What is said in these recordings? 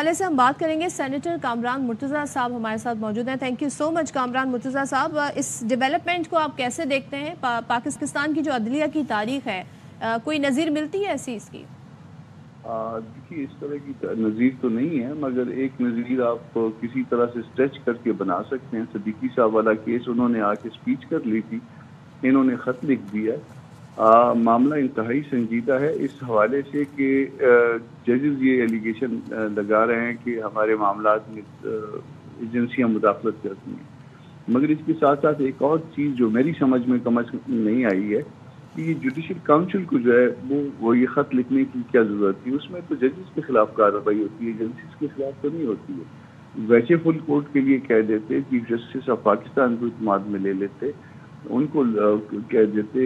حوالے سے ہم بات کریں گے. سینیٹر کامران مرتضیٰ صاحب ہمارے ساتھ موجود ہیں. Thank you so much Kamran Murtaza صاحب. اس ڈیولپمنٹ کو آپ کیسے دیکھتے ہیں؟ پاکستان کی جو عدلیہ کی تاریخ ہے کوئی نظیر ملتی ہے ایسی اس کی؟ دیکھیے اس طرح کی نظیر تو نہیں ہے، مگر ایک نظیر آپ کسی طرح سے اسٹریچ کر کے بنا سکتے ہیں. صدیقی صاحب والا کیس انہوں نے آ کے اسپیچ کر لی تھی، انہوں نے خط لکھ دیا. معاملہ انتہائی سنجیدہ ہے اس حوالے سے کہ ججز یہ ایلیگیشن لگا رہے ہیں کہ ہمارے معاملات میں ایجنسیاں مداخلت کرتی ہیں. مگر اس کے ساتھ ساتھ ایک اور چیز جو میری سمجھ میں کم از کم نہیں آئی ہے کہ یہ جوڈیشل کاؤنسل کو جو ہے وہ یہ خط لکھنے کی کیا ضرورت تھی. اس میں تو ججز کے خلاف کارروائی ہوتی ہے، ایجنسیز کے خلاف تو نہیں ہوتی ہے. ویسے فل کورٹ کے لیے کہہ دیتے، چیف جسٹس آف پاکستان کو اعتماد میں لے لیتے، ان کو کہہ دیتے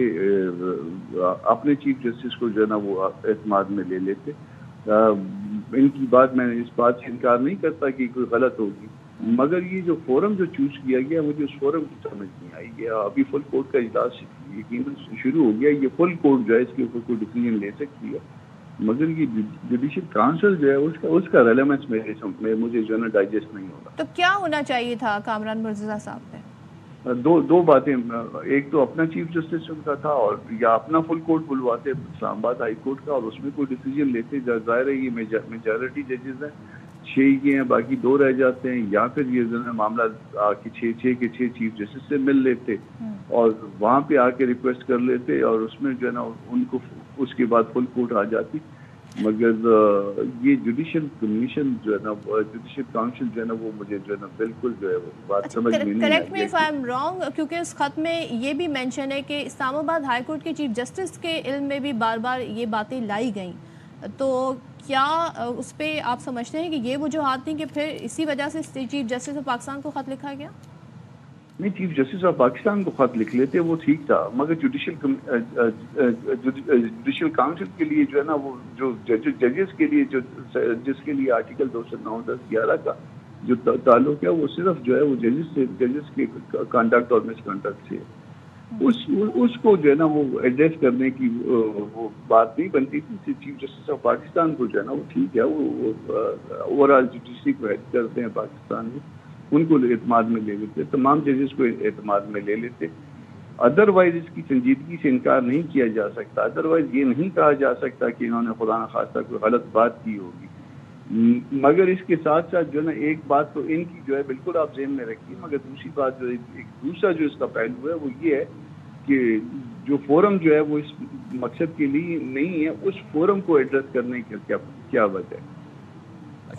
اپنے چیف جسٹس کو جو ہے نا وہ اعتماد میں لے لیتے. ان کی بات میں اس بات سے انکار نہیں کرتا کہ کوئی غلط ہوگی، مگر یہ جو فورم جو چوز کیا گیا مجھے اس فورم کی سمجھ نہیں آئی گیا. ابھی فل کورٹ کا اجلاس یقیناً شروع ہو گیا، یہ فل کورٹ جو ہے اس کے اوپر کوئی ڈیسیژن لے سکتی ہے، مگر یہ جوڈیشل کاؤنسل جو ہے اس کا ریلیونس مجھے جو ہے نا ڈائجسٹ نہیں ہوگا. تو کیا ہونا چاہیے تھا کامران مرتضیٰ صاحب پہ؟ دو باتیں، ایک تو اپنا چیف جسٹس ان کا تھا، اور یا اپنا فل کورٹ بلواتے اسلام آباد ہائی کورٹ کا اور اس میں کوئی ڈیسیجن لیتے. ظاہر ہے یہ میجارٹی ججز ہیں، 6 یہ ہیں، باقی 2 رہ جاتے ہیں. یا پھر یہ جو ہے معاملہ آ کے 6 کے 6 چیف جسٹس سے مل لیتے اور وہاں پہ آ کے ریکویسٹ کر لیتے اور اس میں جو ہے نا ان کو اس کے بعد فل کورٹ آ جاتی. مگر یہ جوڈیشل کمیشن جو ہے نا جوڈیشل کاؤنسل جو ہے نا وہ مجھے جو ہے نا بالکل جو ہے وہ بات سمجھ میں نہیں آئی. Correct me if I am wrong, کیونکہ اس خط میں یہ بھی مینشن ہے کہ اسلام آباد ہائی کورٹ کے چیف جسٹس کے علم میں بھی بار بار یہ باتیں لائی گئیں. تو کیا اس پہ آپ سمجھتے ہیں کہ یہ وجوہات تھیں کہ پھر اسی وجہ سے چیف جسٹس آف پاکستان کو خط لکھا گیا؟ نہیں، چیف جسٹس آف پاکستان کو خط لکھ لیتے وہ ٹھیک تھا، مگر جوڈیشل کاؤنسل کے لیے جو ہے نا وہ جو ججز کے لیے جس کے لیے آرٹیکل 209 10 11 کا جو تعلق ہے وہ صرف جو ہے وہ ججز کے کنڈکٹ اور مس کنڈکٹ سے اس کو جو ہے نا وہ ایڈریس کرنے کی وہ بات نہیں بنتی تھی. چیف جسٹس آف پاکستان کو جو ہے نا وہ ٹھیک ہے، وہ اوور آل جوڈیشری کو ہیڈ کرتے ہیں پاکستان میں، ان کو اعتماد میں لے لیتے، تمام ججز کو اعتماد میں لے لیتے. ادروائز اس کی سنجیدگی سے انکار نہیں کیا جا سکتا. ادروائز یہ نہیں کہا جا سکتا کہ انہوں نے خدا نخواستہ کوئی غلط بات کی ہوگی. مگر اس کے ساتھ ساتھ جو ہے نا ایک بات تو ان کی جو ہے بالکل آپ ذہن میں رکھیے، مگر دوسری بات جو ایک دوسرا جو اس کا پہلو ہے وہ یہ ہے کہ جو فورم جو ہے وہ اس مقصد کے لیے نہیں ہے، اس فورم کو ایڈریس کرنے کی کیا وجہ ہے.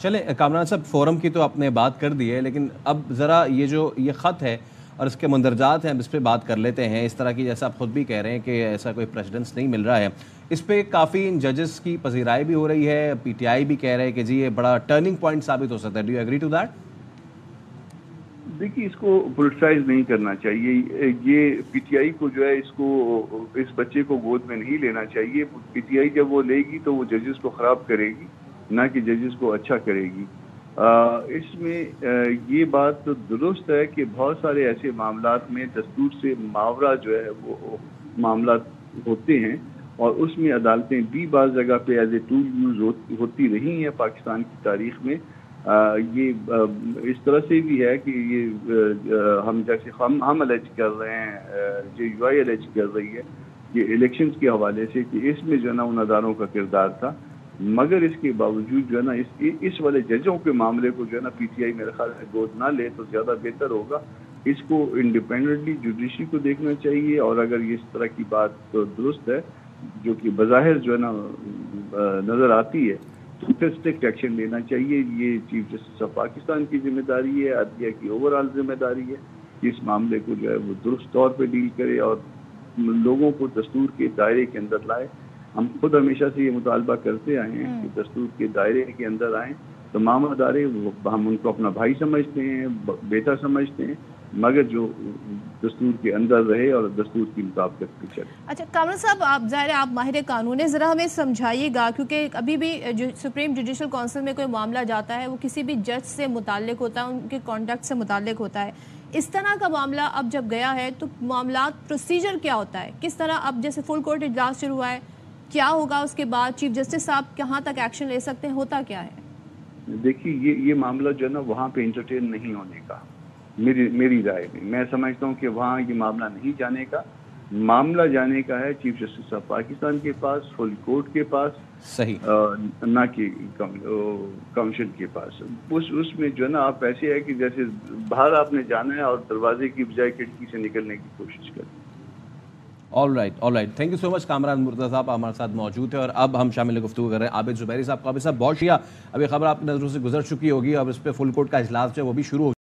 چلیں کامران صاحب، فورم کی تو آپ نے بات کر دی ہے، لیکن اب ذرا یہ خط ہے اور اس کے مندرجات ہیں، اس پہ بات کر لیتے ہیں. اس طرح کی جیسا آپ خود بھی کہہ رہے ہیں کہ ایسا کوئی پریسیڈنس نہیں مل رہا ہے، اس پہ کافی ججز کی پذیرائی بھی ہو رہی ہے. پی ٹی آئی بھی کہہ رہے ہیں کہ جی یہ بڑا ٹرننگ پوائنٹ ثابت ہو سکتا ہے. Do you agree to that? دیکھیے اس کو پولیٹیسائز نہیں کرنا چاہیے. یہ پی ٹی آئی کو جو ہے اس بچے کو گود میں نہیں لینا چاہیے. پی ٹی آئی جب وہ لے گی تو وہ ججز کو خراب کرے گی، نہ کہ ججز کو اچھا کرے گی. اس میں یہ بات تو درست ہے کہ بہت سارے ایسے معاملات میں دستور سے ماورا جو ہے وہ معاملات ہوتے ہیں اور اس میں عدالتیں بھی بعض جگہ پہ ایز اے ٹول یوز ہوتی رہی ہیں پاکستان کی تاریخ میں. یہ اس طرح سے بھی ہے کہ یہ ہم جیسے ہم الیج کر رہے ہیں، جو یو آئی الیج کر رہی ہے یہ الیکشنز کے حوالے سے کہ اس میں جو ہے نا ان اداروں کا کردار تھا. مگر اس کے باوجود جو ہے نا اس والے ججوں کے معاملے کو جو ہے نا پی ٹی آئی میرے خیال سے گود نہ لے تو زیادہ بہتر ہوگا. اس کو انڈیپینڈنٹلی جوڈیشری کو دیکھنا چاہیے، اور اگر یہ اس طرح کی بات تو درست ہے جو کہ بظاہر جو ہے نا نظر آتی ہے تو پھر اسٹرکٹ ایکشن لینا چاہیے. یہ چیف جسٹس آف پاکستان کی ذمہ داری ہے، عدلیہ کی اوور آل ذمہ داری ہے کہ اس معاملے کو جو ہے وہ درست طور پہ ڈیل کرے اور لوگوں کو دستور کے دائرے کے اندر لائے. ہم خود ہمیشہ سے یہ مطالبہ کرتے آئے ہیں کہ دستور کے دائرے کے اندر آئیں. تمام ادارے ہم ان کو اپنا بھائی سمجھتے ہیں، بیٹا سمجھتے ہیں، مگر جو دستور کے اندر رہے اور دستور کی مطابقت پہ چلے. اچھا کامران صاحب، آپ ظاہر ہے آپ ماہر قانون ہیں، ذرا ہمیں سمجھائیے گا، کیونکہ ابھی بھی سپریم جوڈیشل کونسل میں کوئی معاملہ جاتا ہے وہ کسی بھی جج سے متعلق ہوتا ہے، ان کے کانڈکٹ سے متعلق ہوتا ہے. اس طرح کا معاملہ اب جب گیا ہے تو معاملات پروسیجر کیا ہوتا ہے؟ کس طرح اب جیسے فل کورٹ اجلاس شروع ہوا ہے، کیا ہوگا اس کے بعد؟ چیف جسٹس صاحب کہاں تک ایکشن لے سکتے ہیں؟ ہوتا کیا ہے؟ دیکھیے یہ معاملہ جو ہے نا وہاں پہ انٹرٹین نہیں ہونے کا، میری رائے میں سمجھتا ہوں کہ وہاں یہ معاملہ نہیں جانے کا، معاملہ جانے کا ہے چیف جسٹس آف پاکستان کے پاس، فل کورٹ کے پاس، صحیح، نہ کہ کاؤنسل کے پاس۔ اس میں جو ہے نا آپ ایسے ہے کہ جیسے باہر آپ نے جانا ہے اور دروازے کی بجائے کھڑکی سے نکلنے کی کوشش کریں۔ All right, thank you so much Kamran Murtaza صاحب ہمارے ساتھ موجود ہے، اور اب ہم شامل گفتگو کر رہے ہیں عابد زبیری صاحب۔ عابد صاحب بہت شکریہ، ابھی خبر آپ کی نظروں سے گزر چکی ہوگی، اب اس پہ فل کورٹ کا اجلاس جو ہے وہ بھی شروع ہو